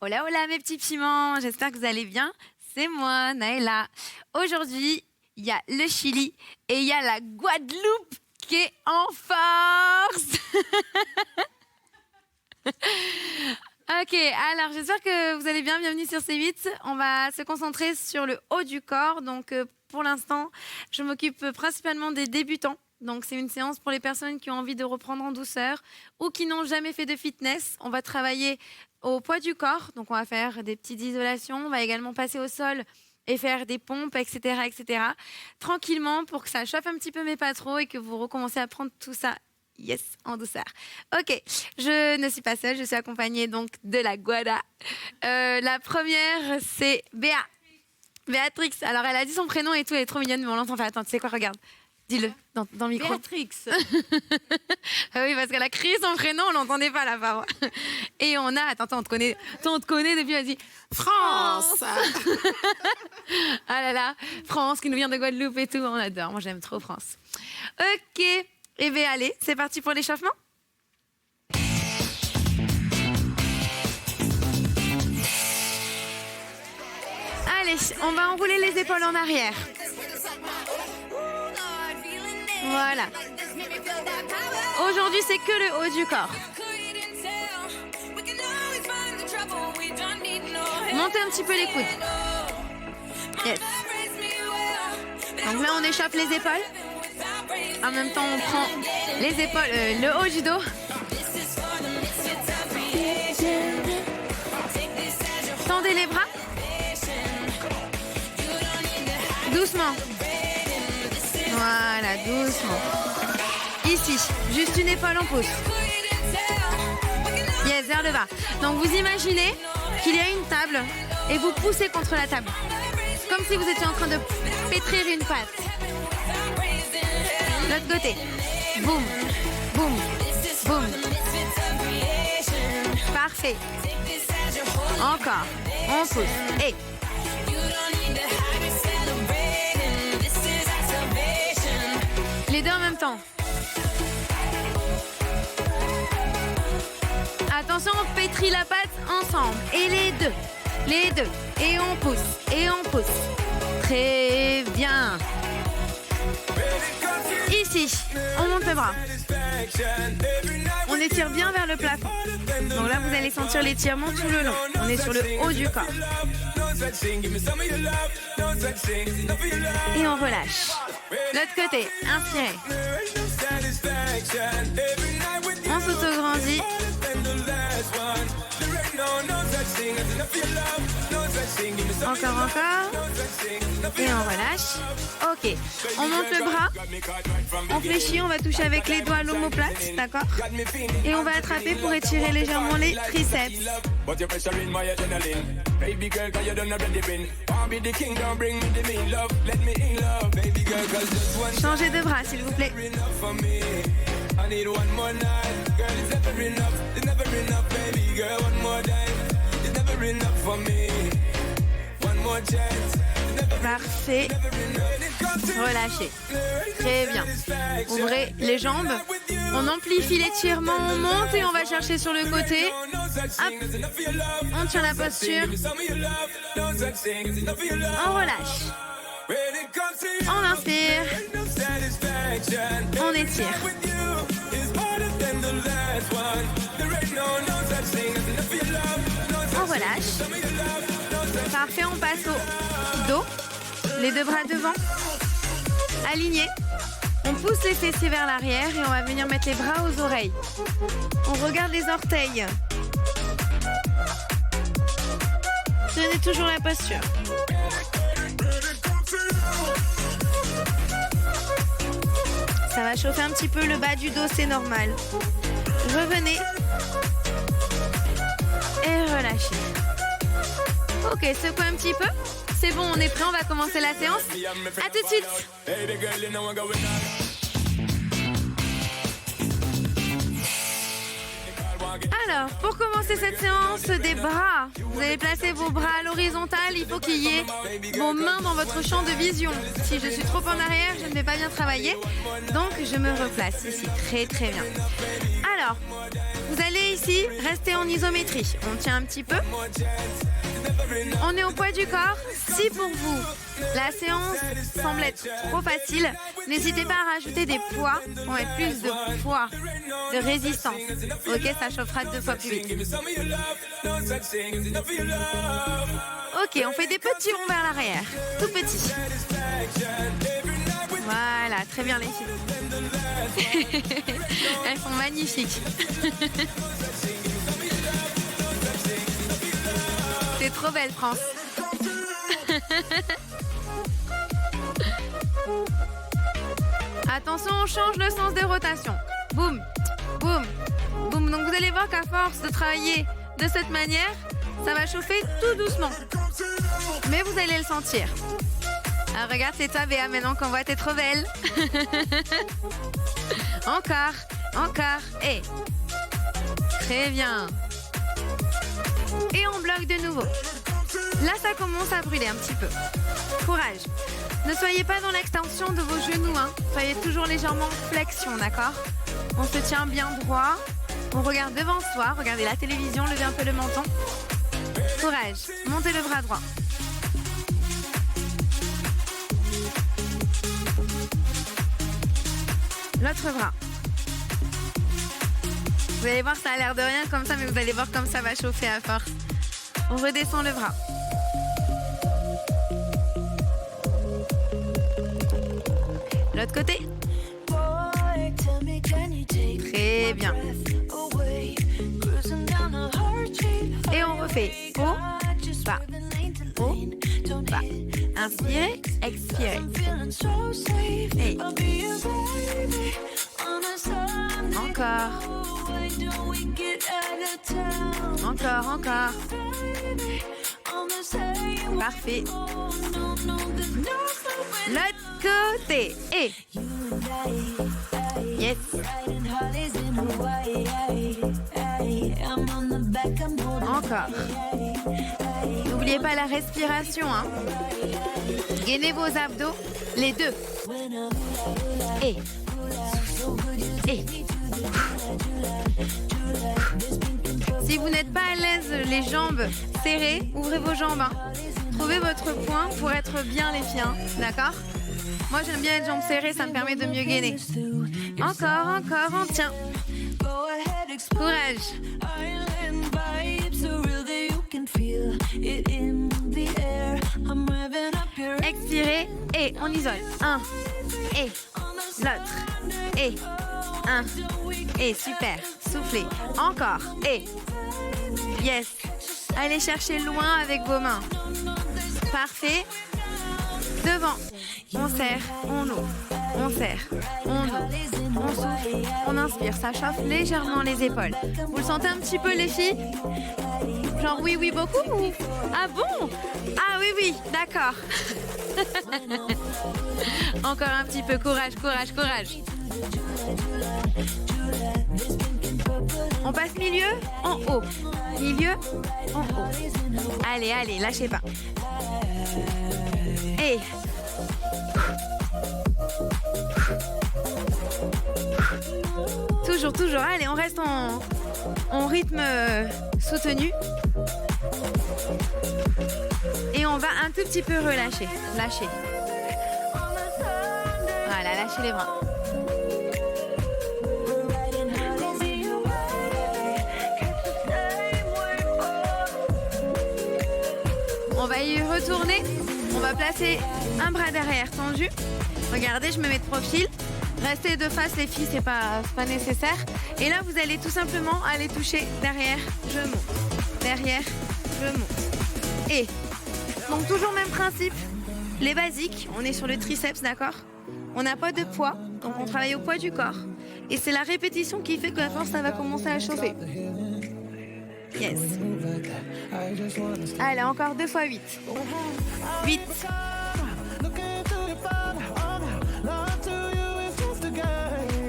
Hola, hola mes petits piments, j'espère que vous allez bien. C'est moi, Naëla. Aujourd'hui, il y a le Chili et il y a la Guadeloupe qui est en force. Ok, alors j'espère que vous allez bien. Bienvenue sur C8. On va se concentrer sur le haut du corps. Donc pour l'instant, je m'occupe principalement des débutants. Donc c'est une séance pour les personnes qui ont envie de reprendre en douceur ou qui n'ont jamais fait de fitness. On va travailler au poids du corps. Donc on va faire des petites isolations. On va également passer au sol et faire des pompes, etc., etc. Tranquillement pour que ça chauffe un petit peu mais pas trop et que vous recommencez à prendre tout ça. Yes, en douceur. Ok, je ne suis pas seule, je suis accompagnée donc de la Guada. La première, c'est Béa. Béatrix. Alors, elle a dit son prénom et tout, elle est trop mignonne, mais on l'entend pas. Attends, tu sais quoi, regarde. Dis-le dans le micro. Béatrix. Ah oui, parce qu'elle a crié son prénom, on l'entendait pas là-bas. Et on a, attends, on te connaît depuis, vas-y. France. Ah là là, France qui nous vient de Guadeloupe et tout, on adore. Moi, j'aime trop France. Ok. Eh bien, allez, c'est parti pour l'échauffement. Allez, on va enrouler les épaules en arrière. Voilà. Aujourd'hui, c'est que le haut du corps. Montez un petit peu les coudes. Yes. Donc là, on échauffe les épaules. En même temps, on prend les épaules, le haut du dos. Tendez les bras. Doucement. Voilà, doucement. Ici, juste une épaule en pouce. Yes, vers le bas. Donc vous imaginez qu'il y a une table et vous poussez contre la table. Comme si vous étiez en train de pétrir une pâte. L'autre côté. Boum, boum, boum. Parfait. Encore. On pousse. Et. Les deux en même temps. Attention, on pétrit la pâte ensemble. Et les deux. Les deux. Et on pousse. Et on pousse. Très bien. Ici, on monte le bras. On étire bien vers le plafond. Donc là, vous allez sentir l'étirement tout le long. On est sur le haut du corps. Et on relâche. L'autre côté, inspirez. On s'autograndit. Encore. Et on relâche. Ok. On monte le bras. On fléchit, on va toucher avec les doigts l'omoplate, d'accord? Et on va attraper pour étirer légèrement les triceps. Changez de bras, s'il vous plaît. Parfait. Relâchez. Très bien. Ouvrez les jambes. On amplifie l'étirement, on monte et on va chercher sur le côté. Hop. On tient la posture. On relâche. On inspire. On étire. On relâche. Parfait, on passe au dos. Les deux bras devant. Alignés. On pousse les fessiers vers l'arrière et on va venir mettre les bras aux oreilles. On regarde les orteils. Tenez toujours la posture. Ça va chauffer un petit peu le bas du dos, c'est normal. Revenez. Et relâchez. Ok, secouez un petit peu. C'est bon, on est prêt, on va commencer la séance. À tout de suite. Alors, pour commencer cette séance des bras, vous allez placer vos bras à l'horizontale. Il faut qu'il y ait vos mains dans votre champ de vision. Si je suis trop en arrière, je ne vais pas bien travailler. Donc, je me replace ici. Très, très bien. Alors, vous allez ici, restez en isométrie. On tient un petit peu. On est au poids du corps. Si pour vous, la séance semble être trop facile, n'hésitez pas à rajouter des poids pour mettre plus de poids, de résistance. Ok, ça chauffera 2 fois plus vite. Ok, on fait des petits ronds vers l'arrière. Tout petits. Voilà, très bien les filles. Elles sont magnifiques. C'est trop belle, France. Attention, on change le sens de rotation. Boum, boum, boum. Donc vous allez voir qu'à force de travailler de cette manière, ça va chauffer tout doucement. Mais vous allez le sentir. Ah, regarde, c'est toi, Béa, maintenant qu'on voit, t'es trop belle. Encore, encore, et. Très bien. Et on bloque de nouveau. Là, ça commence à brûler un petit peu. Courage. Ne soyez pas dans l'extension de vos genoux. Hein. Soyez toujours légèrement en flexion, d'accord? On se tient bien droit. On regarde devant soi. Regardez la télévision, levez un peu le menton. Courage. Montez le bras droit. L'autre bras. Vous allez voir, ça a l'air de rien comme ça, mais vous allez voir comme ça va chauffer à force. On redescend le bras. L'autre côté. Très bien. Et on refait. Haut, bas. Haut, bas. Inspirez, expirez. Et. Encore. Encore, encore. Parfait. L'autre côté. Et. Yes. Encore. N'oubliez pas la respiration. Hein. Gainez vos abdos. Les deux. Et. Et. Si vous n'êtes pas à l'aise, les jambes serrées, ouvrez vos jambes. Hein. Trouvez votre point pour être bien les filles. Hein. D'accord? Moi, j'aime bien les jambes serrées, ça me permet de mieux gainer. Encore, encore, on tient. Courage. Expirez et on isole. Un. Et. L'autre. Et. Un. Et super. Soufflez. Encore. Et. Yes. Allez chercher loin avec vos mains. Parfait. Devant. On serre. On ouvre. On serre. On ouvre. On souffle. On inspire. Ça chauffe légèrement les épaules. Vous le sentez un petit peu les filles? Genre oui, oui, beaucoup ou... Ah bon? Ah oui, oui. D'accord. Encore un petit peu. Courage, courage, courage. On passe milieu en haut. Milieu en haut. Allez, allez, lâchez pas. Et... Toujours, toujours. Allez, on reste en rythme soutenu. Et on va un tout petit peu relâcher. Lâcher. Voilà, lâchez les bras. On va y retourner. On va placer un bras derrière tendu. Regardez, je me mets de profil. Restez de face les filles, c'est pas nécessaire. Et là, vous allez tout simplement aller toucher derrière, je monte. Derrière, je monte. Et donc toujours même principe. Les basiques, on est sur le triceps, d'accord? On n'a pas de poids, donc on travaille au poids du corps. Et c'est la répétition qui fait que la force, ça va commencer à chauffer. Yes. Allez, encore 2 fois 8. 8.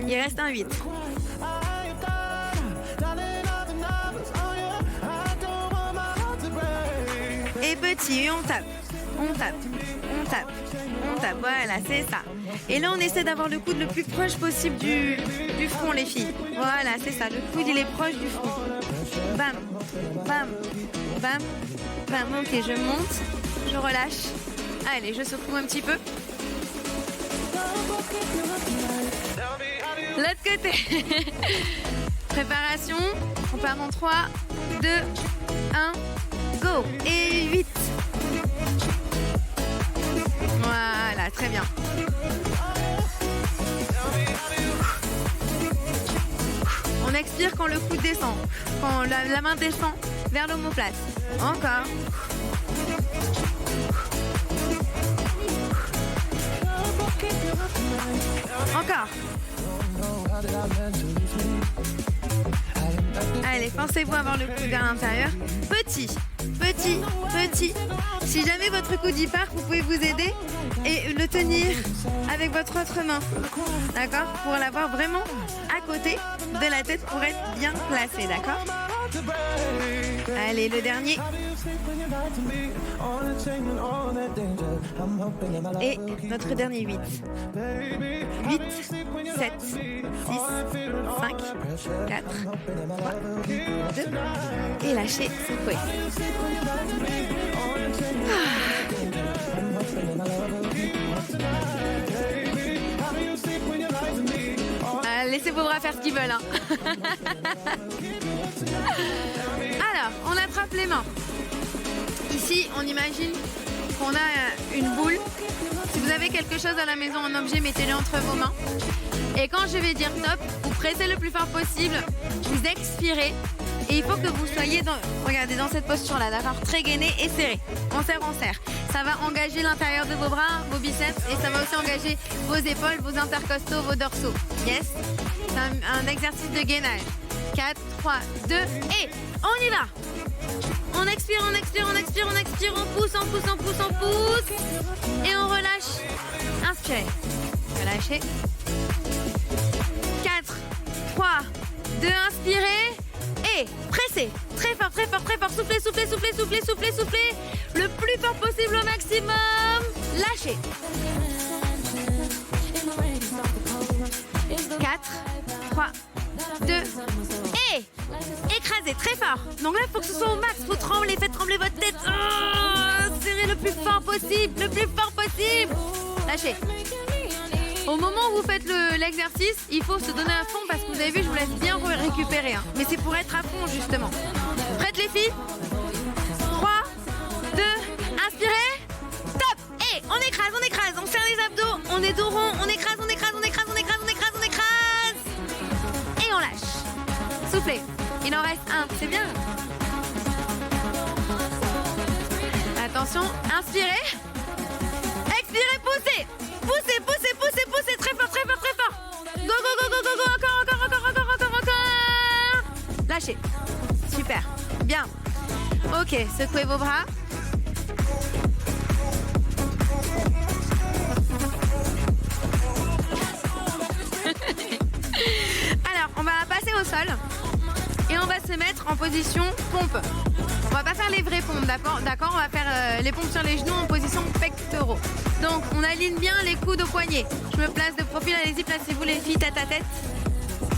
Il reste un 8. Et petit, on tape. On tape. On tape. On tape. Voilà, c'est ça. Et là, on essaie d'avoir le coude le plus proche possible du front, les filles. Voilà, c'est ça. Le coude, il est proche du front. bam, bam, bam, bam. Ok, je monte, je relâche. Allez, je secoue un petit peu. L'autre côté. Préparation. On part en 3, 2, 1, go. Et 8. Voilà, très bien. On expire quand le coude descend, quand la main descend vers l'omoplate. Encore. Encore. Allez, pensez-vous avoir le coude vers l'intérieur. Petit, petit, petit. Si jamais votre coude y part, vous pouvez vous aider et le tenir avec votre autre main. D'accord? Pour l'avoir vraiment à côté de la tête pour être bien placé. D'accord? Allez, le dernier. Et notre dernier 8. 8, 7, 6, 5, 4, 3, 2. Et lâchez, secouez. Laissez vos bras faire ce qu'ils veulent. Hein. Alors, on attrape les mains. Ici, on imagine qu'on a une boule. Si vous avez quelque chose à la maison, un objet, mettez-le entre vos mains. Et quand je vais dire stop, vous pressez le plus fort possible, vous expirez. Et il faut que vous soyez regardez, dans cette posture-là, d'accord? Très gainé et serré. On serre, on serre. Ça va engager l'intérieur de vos bras, vos biceps, et ça va aussi engager vos épaules, vos intercostaux, vos dorsaux. Yes? C'est un exercice de gainage. 4, 3, 2, et on y va! On expire, on expire, on expire, on expire, on pousse, on pousse, on pousse, on pousse. Et on relâche. Inspirez. Relâchez. 4, 3, 2, inspirez. Et pressez. Très fort, très fort, très fort. Soufflez, soufflez, soufflez, soufflez, soufflez, soufflez. Le plus fort possible au maximum. Lâchez. 4, 3, 2, et écrasez très fort. Donc là, il faut que ce soit au max. Il faut trembler, faites trembler votre tête. Oh, serrez le plus fort possible, le plus fort possible. Lâchez. Au moment où vous faites l'exercice, il faut se donner à fond parce que vous avez vu, je vous laisse bien récupérer. Hein. Mais c'est pour être à fond, justement. Prêtes les filles? 3, 2, inspirez. Stop. Et on écrase, on serre les abdos, on est dos rond, on écrase, on écrase, on écrase, on écrase, on écrase, on écrase. Et on lâche. Soufflez. Il en reste un, c'est bien. Attention, inspirez. Expirez, poussez. Poussez, poussez, poussez, poussez. Très fort, très fort, très fort. Go, go, go, go, go, go. Encore, encore, encore, encore, encore, encore. Lâchez. Super. Bien. Ok, secouez vos bras. Alors, on va passer au sol et on va se mettre en position pompe. On va pas faire les vraies pompes, d'accord? On va faire les pompes sur les genoux en position pectoraux. Donc, on aligne bien les coudes au poignet. Je me place de profil, allez-y, placez-vous les filles tête à tête.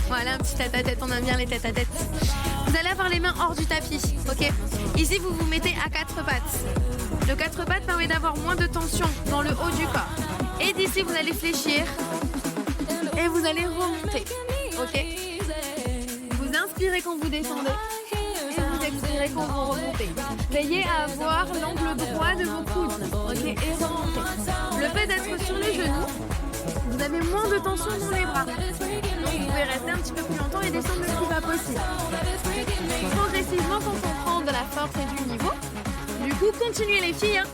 Voilà, un petit tête à tête, on aime bien les têtes à tête. Vous allez avoir les mains hors du tapis, ok? Ici, vous vous mettez à 4 pattes. Le 4 pattes permet d'avoir moins de tension dans le haut du corps. Et d'ici, vous allez fléchir et vous allez remonter, ok? Vous inspirez quand vous descendez et vous expirez quand vous remontez. Veillez à avoir l'angle droit de vos coudes, ok? Et remontez. Le fait d'être sur les genoux, vous avez moins de tension dans les bras. Donc vous pouvez rester un petit peu plus longtemps et descendre le plus bas possible. Progressivement, quand on prend de la force et du niveau, du coup, continuez les filles, hein.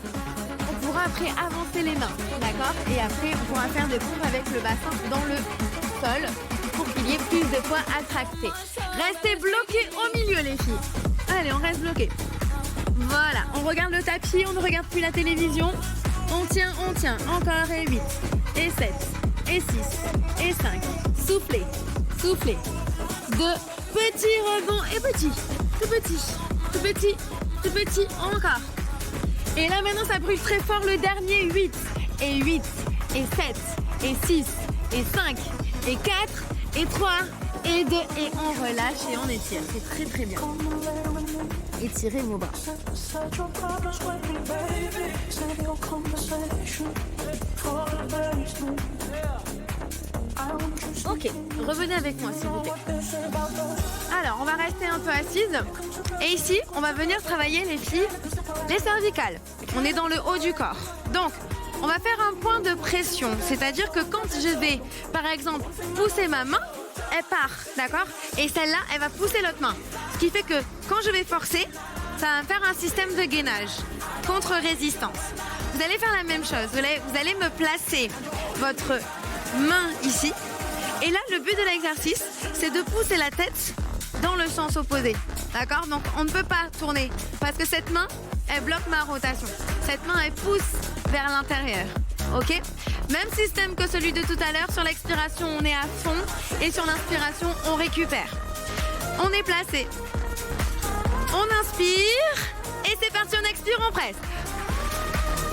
On pourra après avancer les mains, d'accord? Et après, on pourra faire des pompes avec le bassin dans le sol pour qu'il y ait plus de poids à tracter. Restez bloqués au milieu, les filles. Allez, on reste bloqués. Voilà, on regarde le tapis, on ne regarde plus la télévision. On tient, encore et 8, et 7, et 6, et 5. Soufflez, soufflez. 2, petits rebonds et petits, tout petit, tout petit, tout petit, encore. Et là maintenant ça brûle très fort le dernier 8, et 8, et 7, et 6, et 5, et 4, et 3, et 2 et on relâche et on étire. C'est très très bien. Étirez vos bras. Ok, revenez avec moi s'il vous plaît. Alors, on va rester un peu assise. Et ici, on va venir travailler les filles, les cervicales. On est dans le haut du corps. Donc, on va faire un point de pression. C'est-à-dire que quand je vais, par exemple, pousser ma main, elle part, d'accord? Et celle-là, elle va pousser l'autre main. Ce qui fait que quand je vais forcer, ça va me faire un système de gainage, contre-résistance. Vous allez faire la même chose. Vous allez me placer votre main ici. Et là, le but de l'exercice, c'est de pousser la tête dans le sens opposé. D'accord? Donc, on ne peut pas tourner parce que cette main, elle bloque ma rotation. Cette main, elle pousse vers l'intérieur. Ok? Même système que celui de tout à l'heure. Sur l'expiration, on est à fond. Et sur l'inspiration, on récupère. On est placé. On inspire. Et c'est parti, on expire, on presse.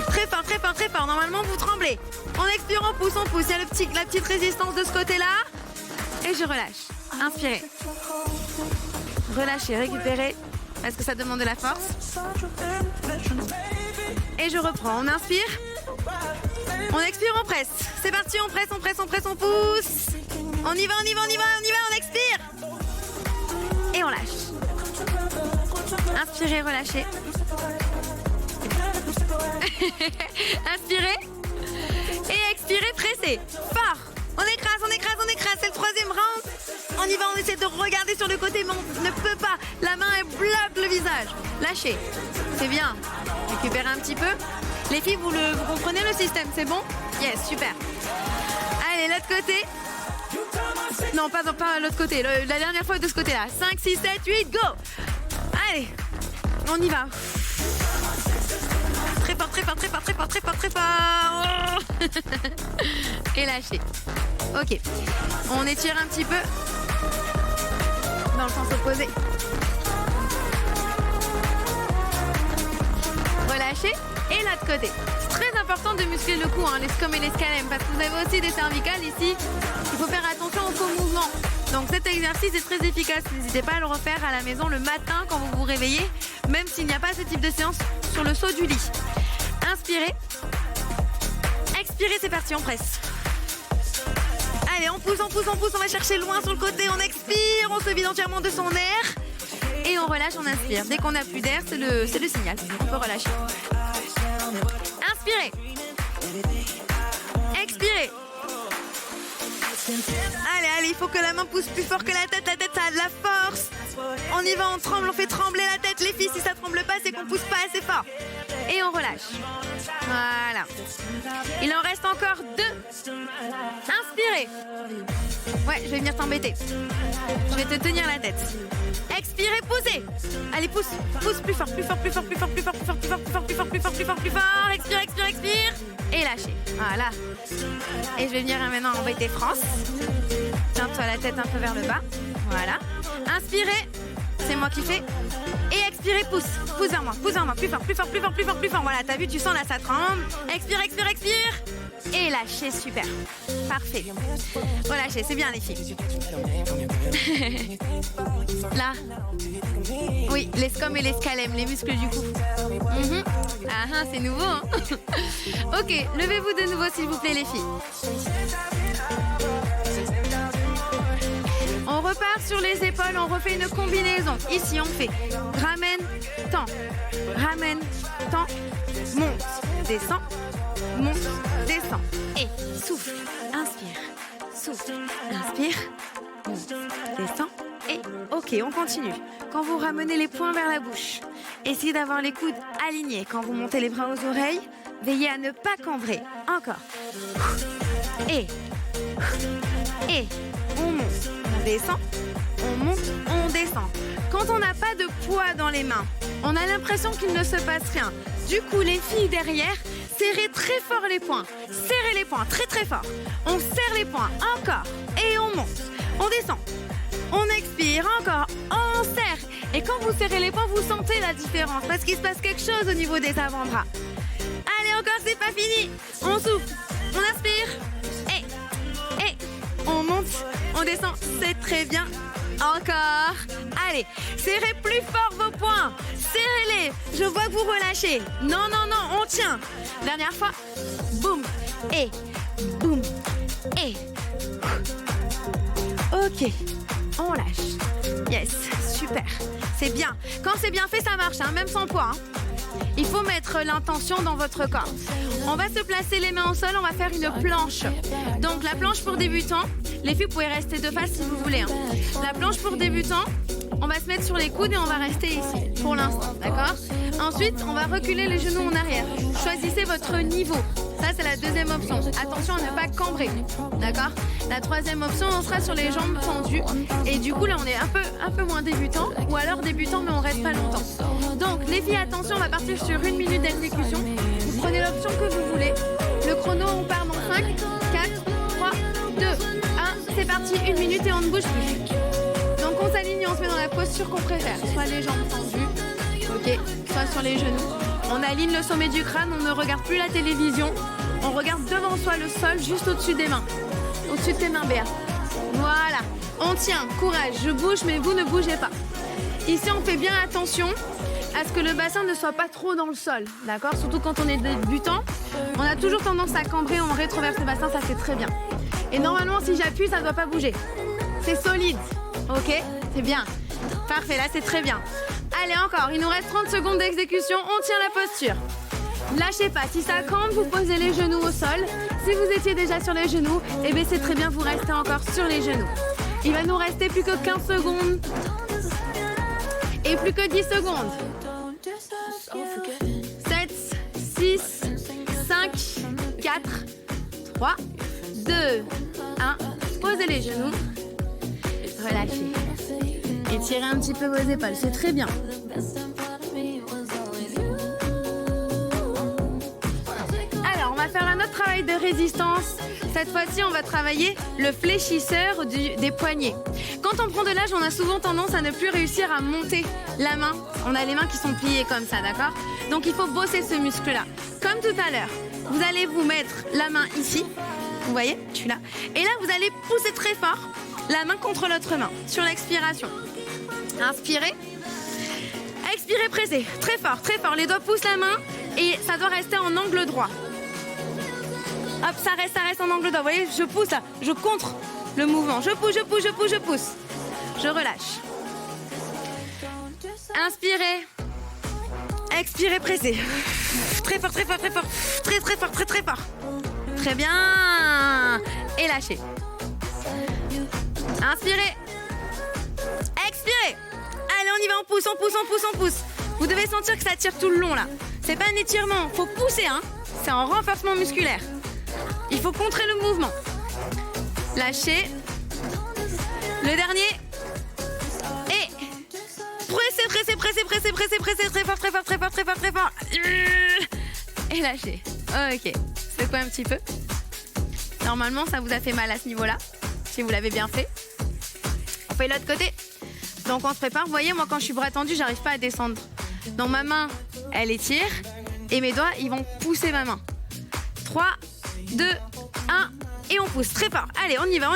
Très fort, très fort, très fort. Normalement, vous tremblez. On expire, on pousse, on pousse. Il y a la petite résistance de ce côté-là. Et je relâche. Inspirez. Relâchez, récupérez. Parce que ça demande de la force. Et je reprends. On inspire. On expire, on presse. C'est parti, on presse, on presse, on presse, on pousse. On y va, on y va, on y va, on y va, on expire. Et on lâche. Inspirez, relâchez. Inspirez. Et expirez, pressez. Fort. On écrase, on écrase, on écrase. C'est le troisième round. On y va, on essaie de regarder sur le côté, mais on ne peut pas. La main, elle bloque le visage. Lâchez. C'est bien. Récupérez un petit peu. Les filles, vous comprenez le système, c'est bon? Yes, super. Allez, l'autre côté. Non, pas l'autre côté. La dernière fois de ce côté-là. 5, 6, 7, 8, go. Allez, on y va. Très fort, très fort, très fort, très fort, très fort, très fort. Et lâchez. Ok. On étire un petit peu. Dans le sens opposé. Relâchez. Et l'autre côté. C'est très important de muscler le cou, les scomes et les scalèmes, parce que vous avez aussi des cervicales ici. Il faut faire attention aux faux mouvements. Donc cet exercice est très efficace. N'hésitez pas à le refaire à la maison le matin quand vous vous réveillez, même s'il n'y a pas ce type de séance sur le saut du lit. Inspirez. Expirez, c'est parti, on presse. Allez, on pousse, on pousse, on pousse. On va chercher loin sur le côté. On expire, on se vide entièrement de son air. Et on relâche, on inspire. Dès qu'on n'a plus d'air, c'est le signal. On peut relâcher. Inspirez. Expirez. Allez, allez, il faut que la main pousse plus fort que la tête. La tête, ça a de la force. On y va, on tremble, on fait trembler la tête. Les filles, si ça tremble pas, c'est qu'on pousse pas assez fort. Et on relâche. Voilà. Il en reste encore 2. Inspirez. Ouais, je vais venir t'embêter. Je vais te tenir la tête. Expirez, poussez. Allez, pousse, pousse plus fort, plus fort, plus fort, plus fort, plus fort, plus fort, plus fort, plus fort, plus fort, plus fort, plus fort, plus fort. Expire, expire, expire. Et lâchez. Voilà. Et je vais venir maintenant embêter France. Tiens-toi la tête un peu vers le bas. Voilà. Inspirez. C'est moi qui fais. Et expirez, pousse. Pousse vers moi, pousse vers moi. Plus fort, plus fort, plus fort, plus fort, plus fort. Voilà, t'as vu, tu sens là, ça tremble. Expire, expire, expire. Et lâchez, super. Parfait. Relâchez, c'est bien les filles. Là. Oui, les scomes et les scalèmes, les muscles du cou. Ah, c'est nouveau, hein. Ok, levez-vous de nouveau s'il vous plaît les filles. On repart sur les épaules, on refait une combinaison. Ici, on fait ramène, tend, monte, descend, et souffle, inspire, monte, descend, et ok, on continue. Quand vous ramenez les poings vers la bouche, essayez d'avoir les coudes alignés. Quand vous montez les bras aux oreilles, veillez à ne pas cambrer. Encore. Et on monte, on descend, on monte, on descend. Quand on n'a pas de poids dans les mains, on a l'impression qu'il ne se passe rien. Du coup, les filles derrière, serrez très fort les poings. Serrez les poings très très fort. On serre les poings, encore. Et on monte, on descend. On expire, encore, on serre. Et quand vous serrez les poings, vous sentez la différence parce qu'il se passe quelque chose au niveau des avant-bras. Allez, encore, c'est pas fini. On souffle, on inspire. Et On monte, on descend, c'est très bien. Encore. Allez, serrez plus fort vos poings. Serrez-les. Je vois que vous relâchez. Non, non, non, on tient. Dernière fois. Boum. Et. Boum. Et. Ok. On lâche. Yes, super. C'est bien. Quand c'est bien fait, ça marche, hein, même sans poids. Hein. Il faut mettre l'intention dans votre corps. On va se placer les mains au sol, on va faire une planche. Donc la planche pour débutants, les filles, vous pouvez rester de face si vous voulez. Hein. La planche pour débutants, on va se mettre sur les coudes et on va rester ici pour l'instant, d'accord? Ensuite, on va reculer les genoux en arrière. Choisissez votre niveau. Ça, c'est la deuxième option. Attention à ne pas cambrer, d'accord? La troisième option, on sera sur les jambes tendues. Et du coup, là, on est un peu moins débutant, ou alors débutant, mais on reste pas longtemps. Donc, les filles, attention, on va partir sur 1 minute d'exécution. Vous prenez l'option que vous voulez. Le chrono, on part dans 5, 4, 3, 2, 1. C'est parti, 1 minute et on ne bouge plus. Donc, on s'aligne et on se met dans la posture qu'on préfère. Soit les jambes tendues, ok, soit sur les genoux. On aligne le sommet du crâne, on ne regarde plus la télévision. On regarde devant soi le sol, juste au-dessus des mains. Au-dessus de tes mains, Béa. Voilà. On tient, courage, je bouge, mais vous ne bougez pas. Ici, on fait bien attention à ce que le bassin ne soit pas trop dans le sol, d'accord? Surtout quand on est débutant, on a toujours tendance à cambrer, on rétroverse le bassin, ça c'est très bien. Et normalement, si j'appuie, ça ne doit pas bouger. C'est solide, ok? C'est bien. Parfait, là c'est très bien. Allez, encore, il nous reste 30 secondes d'exécution, on tient la posture. Lâchez pas, si ça cambre, vous posez les genoux au sol. Si vous étiez déjà sur les genoux, eh bien c'est très bien, vous restez encore sur les genoux. Il va nous rester plus que 15 secondes. Et plus que 10 secondes. 7, 6, 5, 4, 3, 2, 1. Posez les genoux. Relâchez. Étirez un petit peu vos épaules, c'est très bien. Alors, on va faire un autre travail de résistance. Cette fois-ci, on va travailler le fléchisseur des poignets. Quand on prend de l'âge, on a souvent tendance à ne plus réussir à monter la main. On a les mains qui sont pliées comme ça, d'accord? Donc, il faut bosser ce muscle-là. Comme tout à l'heure, vous allez vous mettre la main ici. Vous voyez? Je suis là. Et là, vous allez pousser très fort la main contre l'autre main sur l'expiration. Inspirez. Expirez, pressez. Très fort. Les doigts poussent la main et ça doit rester en angle droit. Hop, ça reste en angle droit. Vous voyez, je pousse là, je contre le mouvement. Je pousse. Je relâche. Inspirez. Expirez, pressez. Très fort. Très fort. Très bien. Et lâchez. Inspirez. Expirez. Allez, on y va, on pousse. Vous devez sentir que ça tire tout le long là. C'est pas un étirement, faut pousser, hein. C'est un renforcement musculaire. Il faut contrer le mouvement. Lâchez. Le dernier. Et pressez. Très fort. Et lâchez. Ok. Secouez un petit peu. Normalement, ça vous a fait mal à ce niveau-là. Si vous l'avez bien fait. On fait l'autre côté. Donc on se prépare. Vous voyez, moi quand je suis bras tendu, j'arrive pas à descendre. Donc ma main, elle étire. Et mes doigts, ils vont pousser ma main. 3, 2, 1. Et on pousse très fort. Allez, on y va.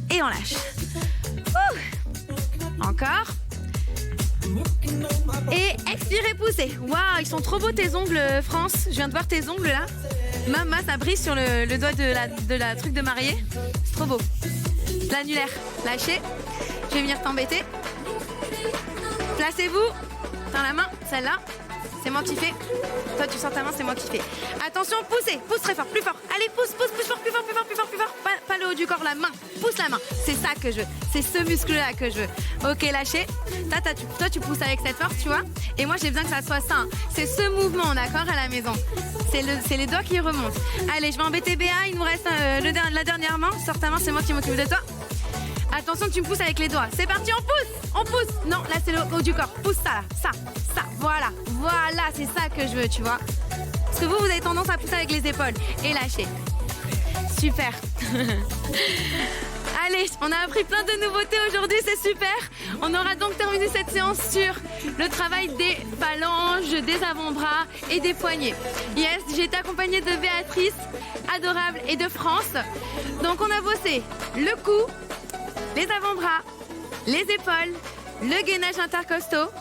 Et on lâche. Encore. Et expirez, poussez. Waouh, ils sont trop beaux tes ongles, France. Je viens de voir tes ongles là. Maman, ça brille sur le doigt de la truc de mariée. C'est trop beau. L'annulaire, lâchez. Je vais venir t'embêter. Placez-vous dans la main, celle-là. C'est moi qui fais. Toi, tu sens ta main, c'est moi qui fais. Attention, poussez. Pousse très fort, plus fort. Allez, pousse fort, plus fort. Pas le haut du corps, la main. Pousse la main. C'est ça que je veux. C'est ce muscle-là que je veux. Ok, lâchez. Toi, tu pousses avec cette force, tu vois. Et moi, j'ai besoin que ça soit ça. C'est ce mouvement, d'accord, à la maison. C'est les doigts qui remontent. Allez, je vais embêter Béa. Il nous reste la dernière main. Sors ta main, c'est moi qui m'occupe de toi. Attention, tu me pousses avec les doigts. C'est parti, on pousse. Non, là, c'est le haut du corps. Pousse ça, là. Ça. Voilà, c'est ça que je veux, tu vois. Parce que vous avez tendance à pousser avec les épaules. Et lâchez. Super. Allez, on a appris plein de nouveautés aujourd'hui, c'est super. On aura donc terminé cette séance sur le travail des phalanges, des avant-bras et des poignets. Yes, j'ai été accompagnée de Béatrice, adorable, et de France. Donc on a bossé le cou, les avant-bras, les épaules, le gainage intercostaux.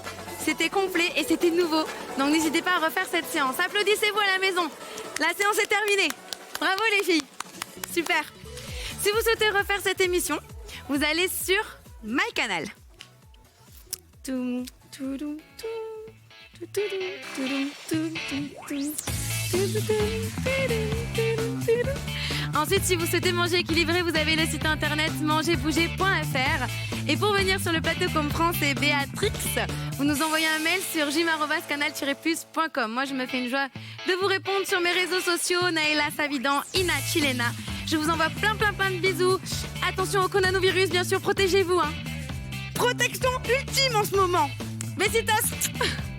C'était complet et c'était nouveau. Donc n'hésitez pas à refaire cette séance. Applaudissez-vous à la maison. La séance est terminée. Bravo les filles. Super. Si vous souhaitez refaire cette émission, vous allez sur MyCanal. Ensuite, si vous souhaitez manger équilibré, vous avez le site internet mangerbouger.fr. Et pour venir sur le plateau comme France et Béatrix, vous nous envoyez un mail sur gym@canal-plus.com. Moi, je me fais une joie de vous répondre sur mes réseaux sociaux, Naïla Savidan, Ina Chilena. Je vous envoie plein de bisous. Attention au coronavirus, bien sûr, protégez-vous. Protection ultime en ce moment. Besitos.